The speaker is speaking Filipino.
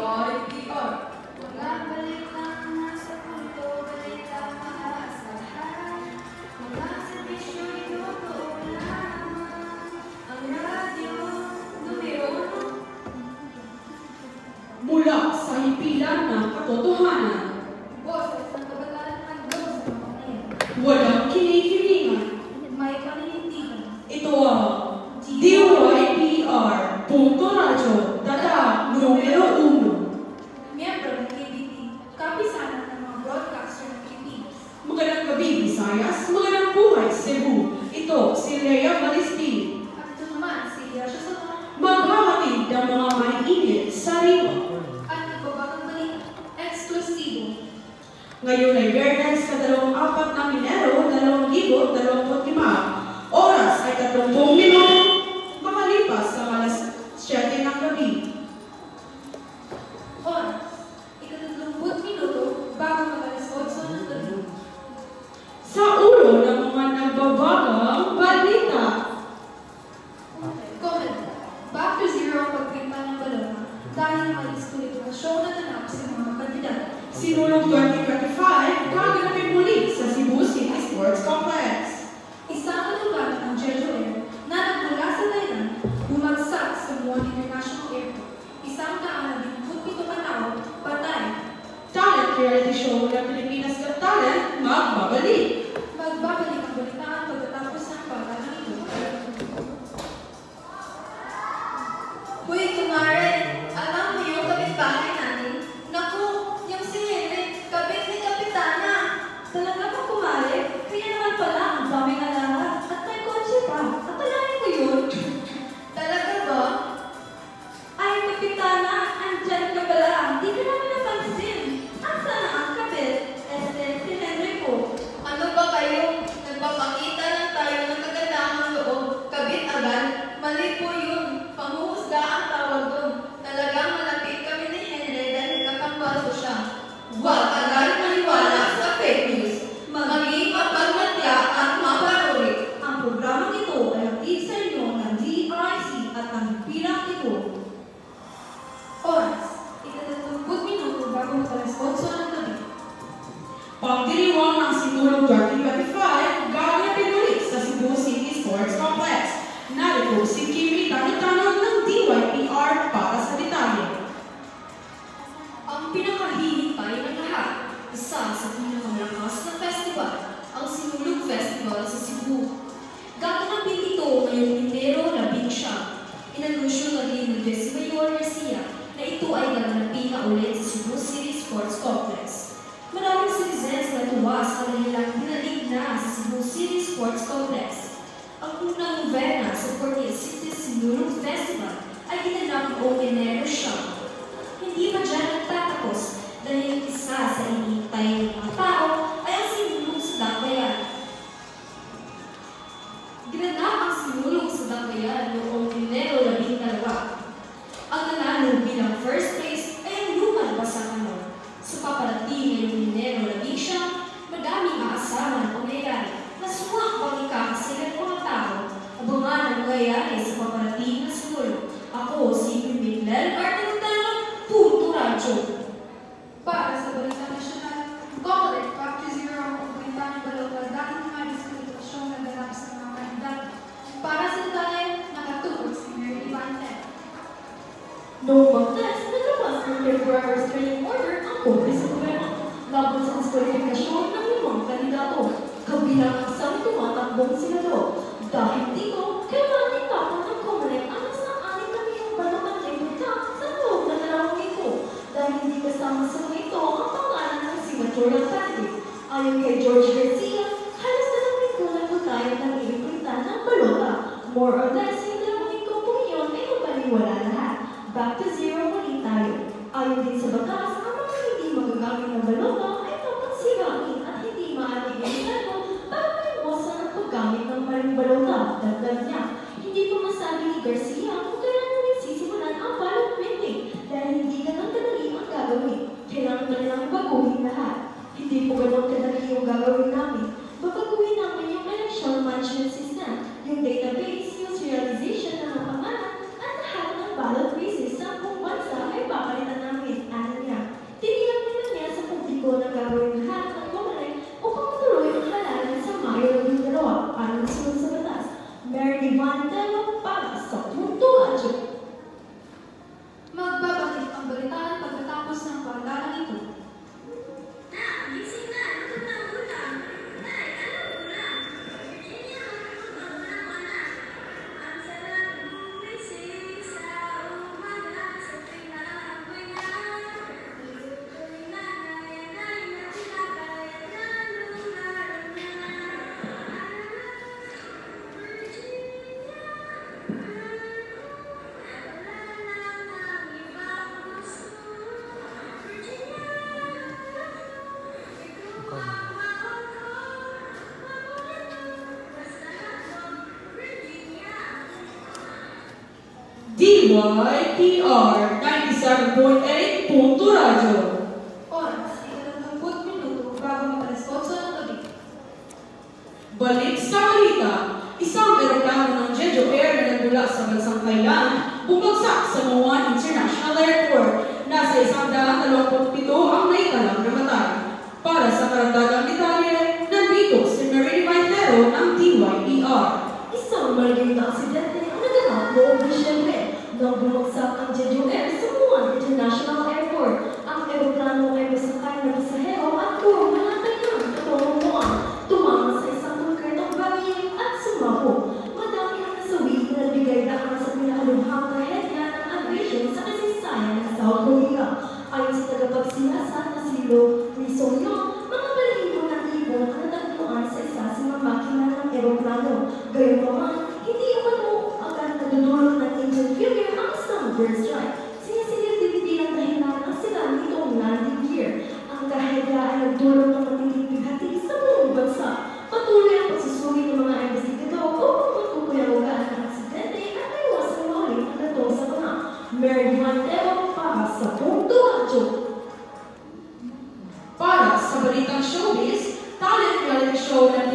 DYPR. Mga balitang nasa punto, balitang maasahan. Mga servisyo'y totoo lamang. Ang radyo, numero 1. Mula sa himpilan ng katotohanan, Boses ng kabataan at boses ng pamilya. walang kinikilingan. May paninindigan. Ito ang DYPR, Punto Radyo, Data Numero 1. Miyembro ng KBT, kapisanan ng mga broadcaster ng Pilipinas. Magandang gabi, Visayas. Magandang buhay, Cebu. Ito si Lea Valistin. At ito naman si Yasha Soto. Maghahatid ng mga mainit sariwa. At nagbabagong balita, eksklusibo. Ngayon ay Biyernes sa 24 ng Enero, 2025. Oras ay 30 minuto makalipas sa alas 7 ng gabi. Oras, 30 minuto bago mag-alas 8 ng gabi. Sa ulo ng mga nagbabagang balita. Comment, back to zero ang pagpinta ng balona dahil may diskwalifikasyon na tanap sa mga kandidato. Sinulog 2025, gaganapin muli sa Cebu City Sports Complex. Isang kalugar ng Jeju Air na nagmula sa Thailand, bumagsak sa Muan International Airport. Isang ika-27 katao, patay. Talent reality show ng Pilipinas Got Talent, magbabalik. Magbabalik ang balitaan pagkatapos ng pagkakalito. Hoy, kumare! Alam mo yung kapitbahay natin? Naku, yung si Henry, kapit ni Kapitana! Talaga pa kumare? Kaya naman pala ang daming alahat at may kotse pa. Akalain ko yun. Talaga ba? Ay, Kapitana, andyan ka pala. Di ka namin napansin. Asa na ang kapit? Si Henry ko. Ano ba kayo? Nagpapakita lang tayo ng kagandahang loob. Kabit agad? Mali po yun. Panghuhusga ang tawag doon. Talagang malapit kami ni Henry dahil kakambaso siya. Huwag agad maniwala sa fake news. Maging mapagmatya at maparuri. Ang programang ito ay hatid sa inyo ng DIC at ang bilang ito. Oras, 30 minuto bago mag-alas 8 ng gabi. Pagdiriwang ng Sinulog 2025, gaganapin muli sa Cebu City Sports Complex. Narito si Kimi Tanitanon ng DYPR para sa detalye. Ang pinakahihintay ng lahat, isa sa pinakamalakas na festival, ang Sinulog Festival sa Cebu. Gaganapin ito ngayong Enero 11. Inanunsyo na rin ni Vice Mayor Garcia na ito ay gaganapin na ulit sa Cebu City Sports Complex. Maraming citizens na tuwa sa kanilang binalik na sa Cebu City Sports Complex. Ang unang novena sa 40th City Sinulog Festival ay ginanap noong Enero siya. Hindi pa dyan nagtatapos dahil isa sa inihintay ng mga tao ay ang sinulog sa Dangbayan. Ginanap ang sinulog sa Dangbayan noong Enero 12. Ang nanalo bilang first place ay ang lumang Basanganon. Sa paparating ngayong Enero 11, madaming aasahan ang pangyayari na sumang pagkakasilan ng mga tao. Abangan ang nangyayari sa paparating na sinulog. Ako si Pimentel Artentano, Punto Radyo. Para sa Balita Nasyonal, Comelec, back to zero ang pagbalita ng balota dahil may diskwalifikasyon na ganap sa mga kandidato. Para sa detalye, nakatulog si Mary Ivante. Noong Martes, naglabas ng temporary restraining order ang Kongres sa Gobyerno laban sa diskwalifikasyon ng 5 kandidato, kabilang ang isang tumatakbong senador. Dahil dito, kailangan itapon ng Comelec ang nasa 6,000 balotang resulta sa loob ng 2 linggo dahil hindi kasama sa mga ito ang pangalan ng senatorial candidate. Ayon kay George Garcia, halos 2 linggo na po tayo nang iipunta ng balota. More or less, yung 2 linggo po yun ay mapaniwala lahat. Back to zero muli tayo. Ayon din sa batas, ang mga hindi magagamit ng balota ay dapat sirain at hindi maaaring ginagawa para maiwasan ang paggamit ng maling balota. Dagdag niya, hindi pa masabi ni Garcia kung kailan ulit sisimulan ang ballot printing dahil hindi ganang kadali ang gagawin. Kailangan na nilang baguhin lahat. Hindi po ganang kadali yung gagawin namin. Babaguhin namin yung election management system, yung database, yung serialization ng mga pangalan, at lahat ng ballot basis sa buong bansa ay papalitan namin. DYPR 97.8 Punto Radyo. Oras, 30 minuto bago mag-alas 8 ng gabi. Balik sa balita, isang eroplano ng Jeju Air na nagmula sa bansang Thailand bumagsak sa Muan International Airport. Nasa 127 ang naitalang namatay. Para sa karagdagang detalye, nandito si Marie Vintero ng DYPR. Isang malaking na aksidente ang naganap noong Disyembre nang bumagsak ang Jeju Air sa Muan International Airport. Ang eroplano ay may sakay na pasahero at puro malatay ng katulong Muan. Tumama sa isang bunker ng bagay at sumako. Madami ang nasawi na nagbigay daan sa pinakalubhang trahedya ng aviation sa kasaysayan ng South Korea. Ayon sa tagapagsiyasan na si Lee Song-yong, mga balahibo ng ibon ang natagpuan sa isa sa mga makina ng eroplano. Gayunpaman, hindi umano agad nadudulot ng engine failure ang isang bird strike. Sinisigil din bilang dahilan ang sila nitong landing gear. Ang trahedya ay nagdulot ng matinding bighati sa buong bansa. Patuloy ang pagsusuri ng mga investigador upang matukoy ang ugat ng aksidente at iwasan maulit ang gatong sa mga. Mary Vintero para sa Punto Radyo. Para sa balitang showbiz, talent reality show na